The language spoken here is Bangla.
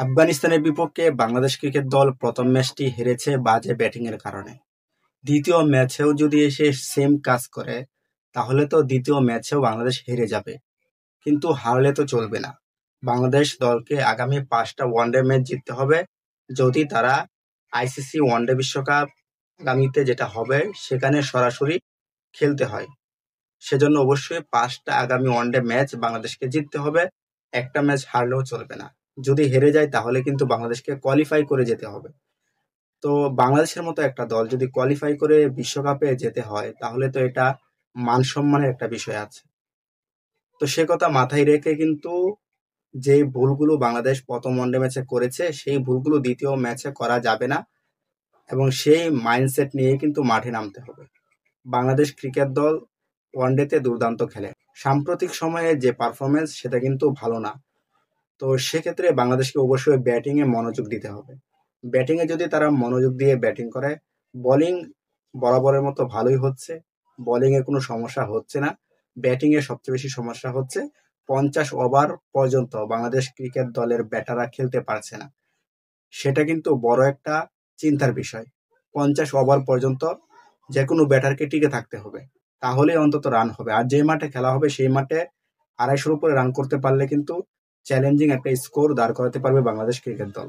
আফগানিস্তানের বিপক্ষে বাংলাদেশ ক্রিকেট দল প্রথম ম্যাচটি হেরেছে বাজে ব্যাটিংয়ের কারণে। দ্বিতীয় ম্যাচেও যদি এসে সেম কাজ করে, তাহলে তো দ্বিতীয় ম্যাচেও বাংলাদেশ হেরে যাবে। কিন্তু হারলে তো চলবে না। বাংলাদেশ দলকে আগামী 5টা ওয়ানডে ম্যাচ জিততে হবে যদি তারা আইসিসি ওয়ানডে বিশ্বকাপ আগামীতে যেটা হবে সেখানে সরাসরি খেলতে হয়। সেজন্য অবশ্যই 5টা আগামী ওয়ানডে ম্যাচ বাংলাদেশকে জিততে হবে। একটা ম্যাচ হারলেও চলবে না। যদি হেরে যায় তাহলে কিন্তু বাংলাদেশকে কোয়ালিফাই করে যেতে হবে। তো বাংলাদেশের মতো একটা দল যদি কোয়ালিফাই করে বিশ্বকাপে যেতে হয়, তাহলে তো এটা মান সম্মানের একটা বিষয় আছে। তো সে কথা মাথায় রেখে কিন্তু যে ভুলগুলো বাংলাদেশ প্রথম ওয়ানডে ম্যাচে করেছে, সেই ভুলগুলো দ্বিতীয় ম্যাচে করা যাবে না এবং সেই মাইন্ডসেট নিয়ে কিন্তু মাঠে নামতে হবে। বাংলাদেশ ক্রিকেট দল ওয়ানডেতে দুর্দান্ত খেলে। সাম্প্রতিক সময়ে যে পারফরমেন্স সেটা কিন্তু ভালো না। তো সেক্ষেত্রে বাংলাদেশকে অবশ্যই ব্যাটিংয়ে মনোযোগ দিতে হবে। ব্যাটিংয়ে যদি তারা মনোযোগ দিয়ে ব্যাটিং করে, বোলিং বরাবরের মতো ভালোই হচ্ছে। বোলিংয়ে কোনো সমস্যা হচ্ছে না। ব্যাটিংয়ে সবচেয়ে বেশি সমস্যা হচ্ছে 50 ওভার পর্যন্ত বাংলাদেশ ক্রিকেট দলের ব্যাটাররা খেলতে পারছে না। সেটা কিন্তু বড় একটা চিন্তার বিষয়। 50 ওভার পর্যন্ত যেকোনো ব্যাটারকে টিকে থাকতে হবে। তাহলেই অন্তত রান হবে। আর যে মাঠে খেলা হবে সেই মাঠে 250-র উপরে রান করতে পারলে কিন্তু চ্যালেঞ্জিং একটা স্কোর দাঁড় করাতে পারবে বাংলাদেশ ক্রিকেট দল।